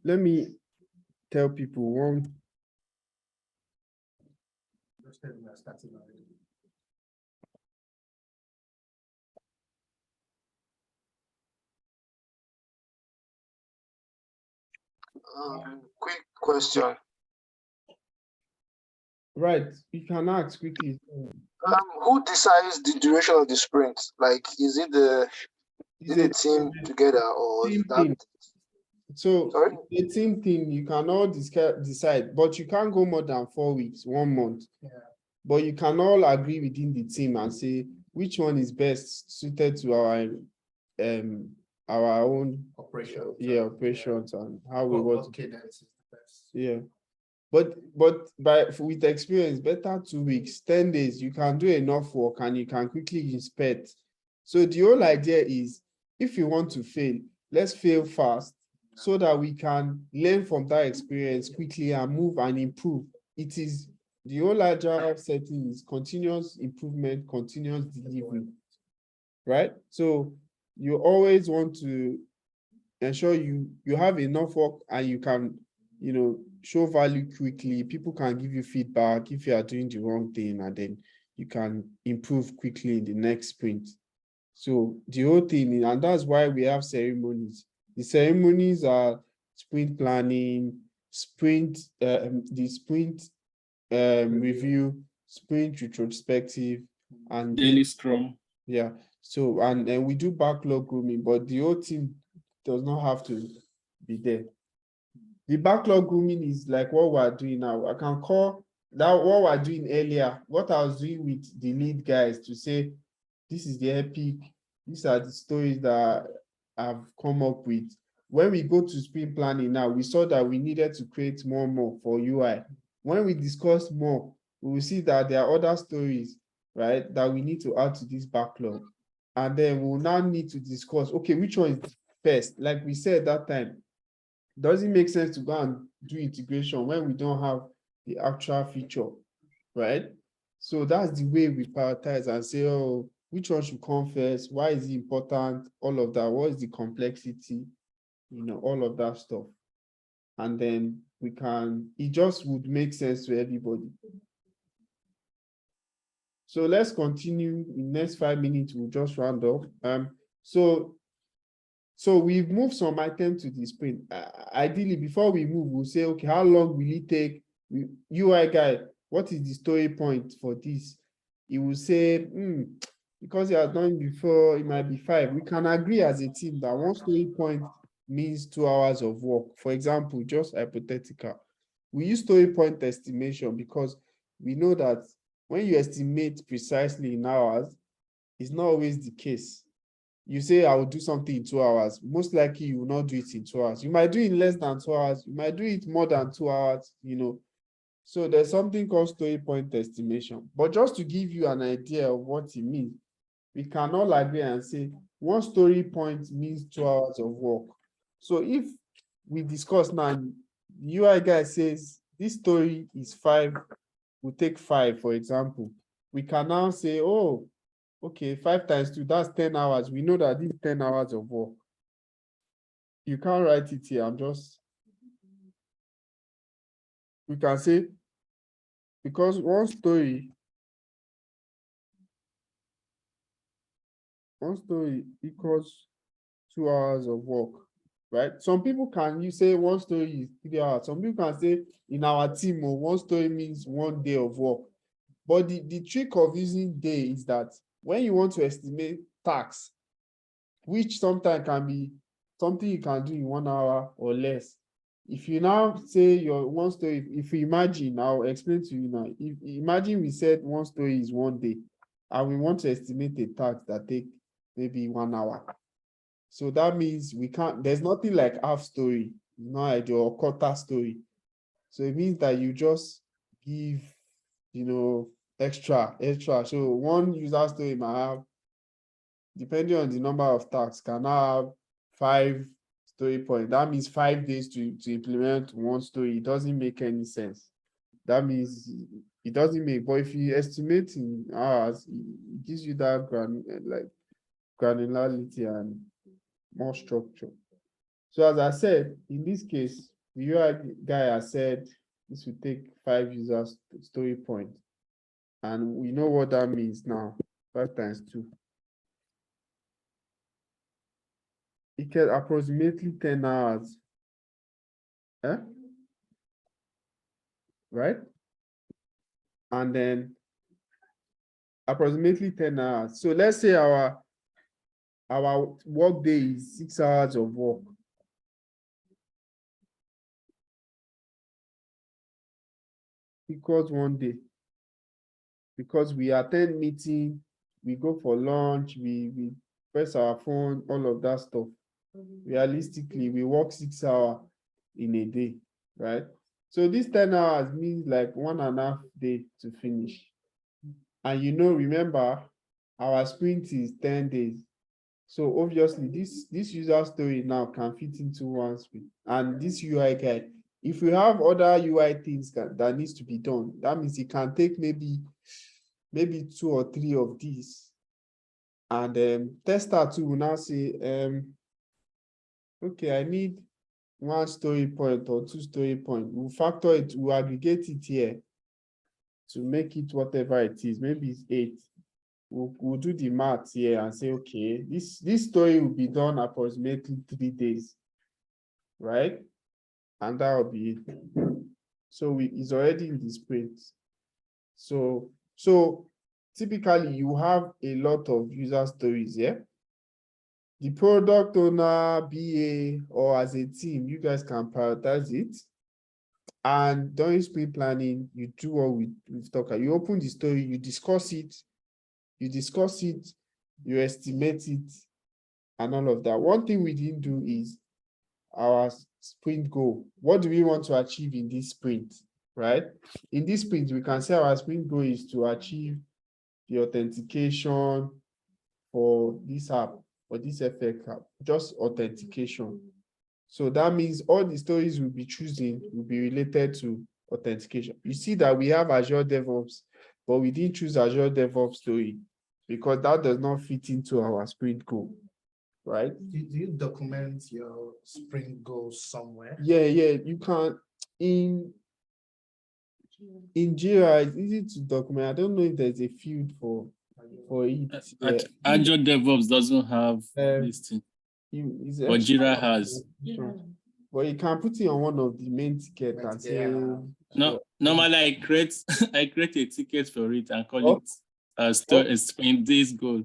Let me tell people one. Quick question. Right, you can ask quickly. Who decides the duration of the sprint? Like, is it the team together or is that? So Sorry? the team thing, you cannot decide, but you can't go more than 4 weeks, 1 month. Yeah. But you can all agree within the team and say which one is best suited to our own operations. Yeah, operations and how we want. Okay, that is the best. Yeah. But with experience, better 2 weeks, 10 days, you can do enough work and you can quickly inspect. So the whole idea is, if you want to fail, let's fail fast so that we can learn from that experience quickly and move and improve. It is the whole agile setting is continuous improvement, continuous delivery, right? So you always want to ensure you have enough work and you can, show value quickly. People can give you feedback if you are doing the wrong thing, and then you can improve quickly in the next sprint. So the whole thing, and that's why we have ceremonies. The ceremonies are sprint planning, the sprint review, sprint retrospective, and daily scrum. Yeah. So, and then we do backlog grooming, but the whole team does not have to be there. The backlog grooming is like what we're doing now. I can call that what we're doing earlier, what I was doing with the lead guys to say, this is the epic, these are the stories that I've come up with. When we go to sprint planning now, we saw that we needed to create more for UI. When we discuss more, we will see that there are other stories, right, that we need to add to this backlog. And then we'll now need to discuss, okay, which one is first? Like we said that time, does it make sense to go and do integration when we don't have the actual feature, right? So that's the way we prioritize and say, oh, which one should come first? Why is it important? All of that. What is the complexity? All of that stuff. And then it just would make sense to everybody. So let's continue. In the next 5 minutes, we'll just round up. So we've moved some items to the sprint. Ideally, before we move, we'll say, okay, how long will it take? UI guy, what is the story point for this? He will say, because he has done it before, it might be 5. We can agree as a team that one story point means 2 hours of work. For example, just hypothetical. We use story point estimation because we know that when you estimate precisely in hours, it's not always the case. You say, I will do something in 2 hours. Most likely, you will not do it in 2 hours. You might do it in less than 2 hours. You might do it more than 2 hours, So there's something called story point estimation. But just to give you an idea of what it means, we can all agree and say, one story point means 2 hours of work. So if we discuss now, the UI guy says, this story is 5, we'll take 5, for example. We can now say, oh, okay, 5 times 2, that's 10 hours. We know that this is 10 hours of work. You can't write it here. We can say, because one story equals 2 hours of work, right? Some people you say one story is 3 hours. Some people can say in our team, one story means 1 day of work. But the trick of using day is that when you want to estimate tasks, which sometimes can be something you can do in 1 hour or less. If you now say your one story, if you imagine, I'll explain to you now. Imagine we said one story is 1 day, and we want to estimate a task that take maybe 1 hour. So that means there's nothing like half story, no idea, or quarter story. So it means that you just give, extra. So one user story might have, depending on the number of tasks, can have 5 story points. That means 5 days to implement one story. It doesn't make any sense. That means it doesn't make, but if you estimate in hours, it gives you that granularity and more structure. So as I said, in this case, the UI guy has said this will take 5 users story point. And we know what that means now. 5 times 2. It can approximately 10 hours. Right? And then approximately 10 hours. So let's say our work day is 6 hours of work. Equals 1 day. Because we attend meeting, we go for lunch, we press our phone, all of that stuff. Realistically, we work 6 hours in a day, right? So this 10 hours means like 1.5 days to finish. And remember, our sprint is 10 days. So obviously this user story now can fit into one sprint. And this UI guide, if we have other UI things that needs to be done, that means it can take maybe 2 or 3 of these. And tester 2 will now say, okay, I need 1 story point or 2 story point. We'll factor it, we'll aggregate it here to make it whatever it is. Maybe it's 8. We'll do the math here and say, okay, this story will be done approximately 3 days, right? And that will be it. So it's already in the sprint. So typically you have a lot of user stories here. The product owner, BA, or as a team, you guys can prioritize it. And during sprint planning, you do what we've talked about. You open the story, you discuss it, you estimate it, and all of that. One thing we didn't do is our sprint goal. What do we want to achieve in this sprint, right? In this sprint, we can say our sprint goal is to achieve the authentication for this app, or this FX app, just authentication. So that means all the stories we'll be choosing will be related to authentication. You see that we have Azure DevOps, but we didn't choose Azure DevOps story because that does not fit into our sprint goal, right? Do you document your sprint goals somewhere? Yeah, you can. In Jira, it's easy to document. I don't know if there's a field for it. Yeah. Azure DevOps doesn't have this thing. But Jira has. But you can put it on one of the main tickets and say. No, normally I create a ticket for it and call it a sprint days goal.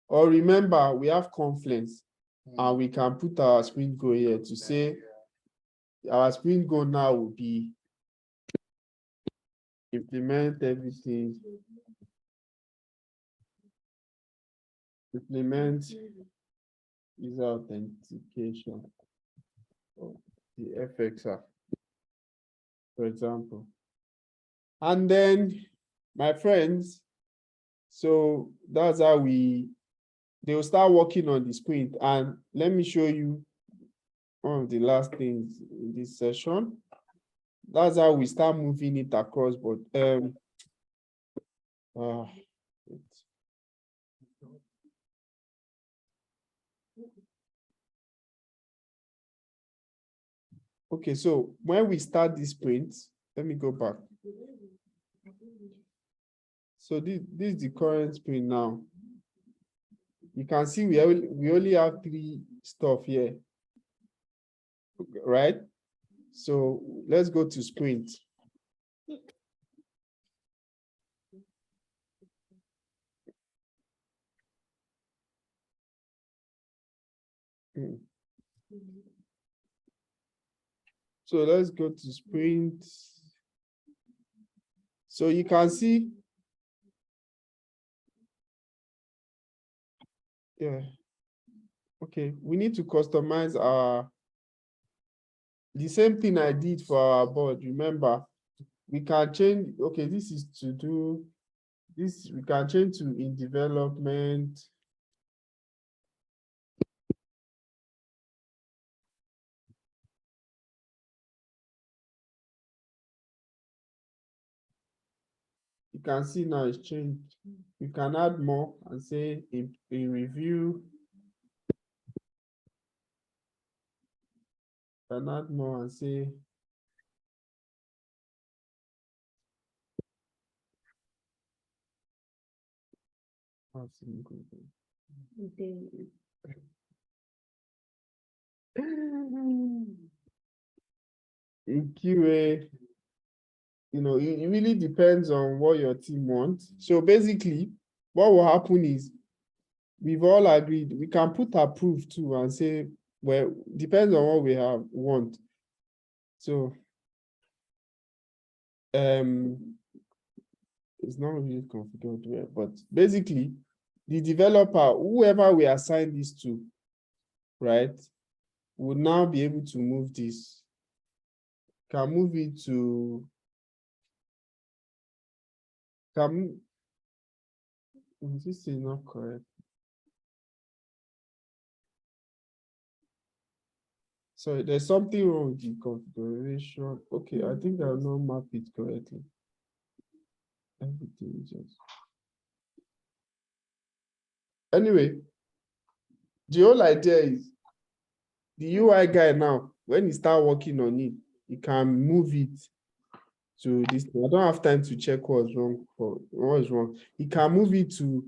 Or remember, we have Confluence, and we can put our sprint goal here to say our sprint goal now will be implement everything. Implement user authentication of the FX app, for example. And then, my friends, so that's how they'll start working on the sprint. And let me show you one of the last things in this session. That's how we start moving it across, but okay, so when we start this sprint, let me go back. So this is the current sprint now. You can see we only have 3 stuff here, right? So let's go to sprint. So let's go to sprint. So you can see, yeah. Okay, we need to customize the same thing I did for our board. Remember, we can change. Okay, this is to do this. We can change to in development. You can see now it's changed. You can add more and say in review. Can add more and say. In QA, it really depends on what your team wants. So basically, what will happen is we've all agreed we can put approve too and say, well, depends on what we want. So it's not really configured well, but basically the developer, whoever we assign this to, right, would now be able to move this, can move it to, this is not correct. So there's something wrong with the configuration. Okay, I think I'll not map it correctly. Everything is just. Anyway, the whole idea is the UI guy now, when he start working on it, he can move it to this. I don't have time to check what's wrong. What is wrong? He can move it to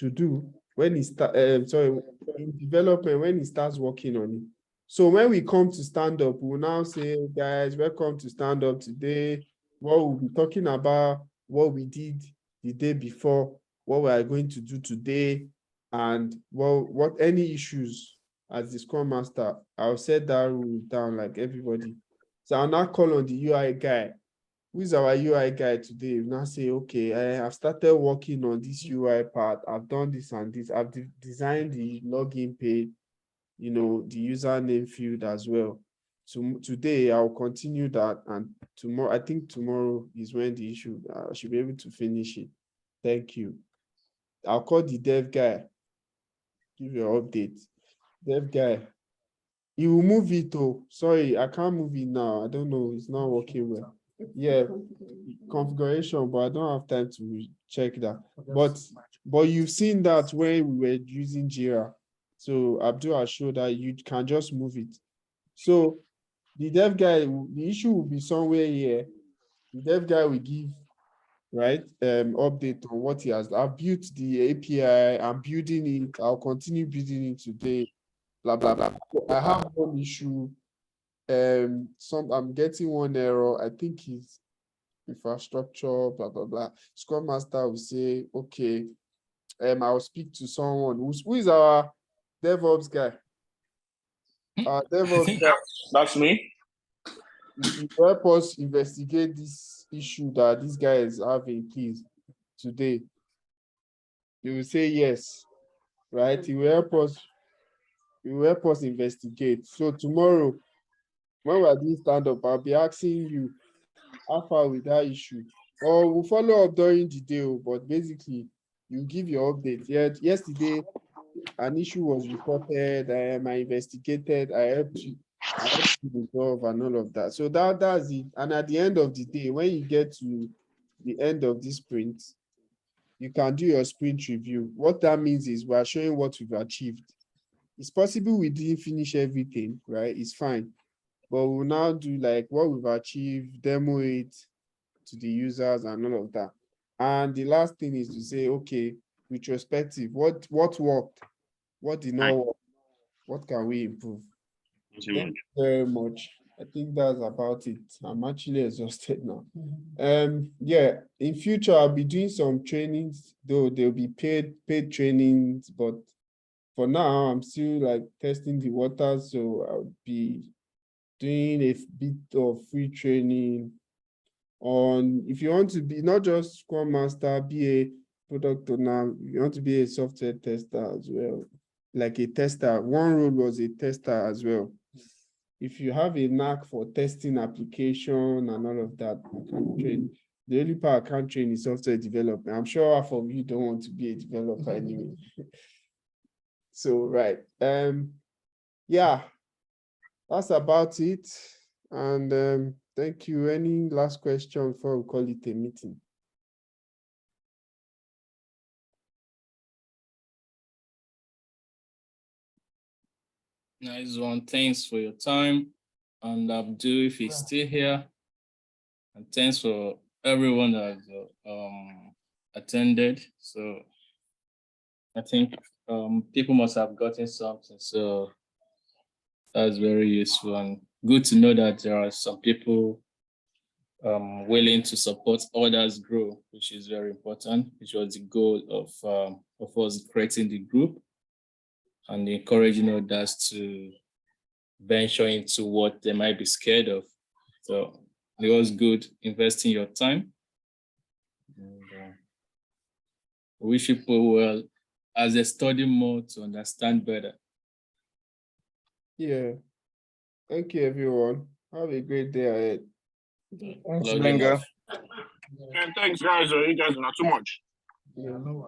do when he start. Sorry, in development when he starts working on it. So when we come to stand up, we'll now say, guys, welcome to stand up today. What we'll be talking about, what we did the day before, what we are going to do today, and what any issues as the Scrum Master. I'll set that rule down like everybody. So I'll now call on the UI guy. Who is our UI guy today? We now say, okay, I have started working on this UI part. I've done this and this. I've designed the login page, the username field as well. So today I'll continue that, and tomorrow, I think tomorrow is when the issue, I should be able to finish it. Thank you. I'll call the dev guy, give you an update. Dev guy, he will move it. Oh, sorry, I can't move it now. I don't know, it's not working well. Yeah, configuration, but I don't have time to check that. But you've seen that when we were using Jira. So Abdul showed that you can just move it. So the dev guy, the issue will be somewhere here. The dev guy will give, right, update on what he has. I've built the API, I'm building it, I'll continue building it today, blah, blah, blah. I have one issue. I'm getting one error. I think it's infrastructure, blah, blah, blah. Scrum Master will say, okay, I'll speak to someone who is our DevOps guy. Our DevOps guy. That's me. If you help us investigate this issue that this guy is having, please, today, you will say yes, right? He will help us investigate. So tomorrow, when we're doing stand-up, I'll be asking you how far with that issue. Or we'll follow up during the day, but basically, you give your update. Yesterday, an issue was reported, I investigated, I helped you resolve and all of that. So that's it. And at the end of the day, when you get to the end of this sprint, you can do your sprint review. What that means is we're showing what we've achieved. It's possible we didn't finish everything, right? It's fine. But we'll now do like what we've achieved, demo it to the users and all of that. And the last thing is to say, okay, retrospective, what worked, what did not work, what can we improve? Thank you very much. I think that's about it. I'm actually exhausted now. Yeah, in future I'll be doing some trainings, though they'll be paid trainings, but for now I'm still like testing the waters, so I'll be doing a bit of free training on, if you want to be not just Scrum Master, be a product owner, you want to be a software tester as well, like a tester. One role was a tester as well. If you have a knack for testing application and all of that, you can train. The only part I can't train is software development. I'm sure half of you don't want to be a developer anyway. So, right. Yeah, that's about it. And thank you. Any last question before we call it a meeting? Nice one. Thanks for your time. and Abdul, if he's still here. And thanks for everyone that attended. So I think people must have gotten something. So that's very useful and good to know that there are some people willing to support others grow, which is very important, which was the goal of us creating the group and encouraging others to venture into what they might be scared of. So it was good investing your time. And, wish people well as they study more to understand better. Yeah. Thank you, everyone. Have a great day ahead. Thanks, Logging Benga. off. And thanks, guys. You guys are not too much. Yeah, no,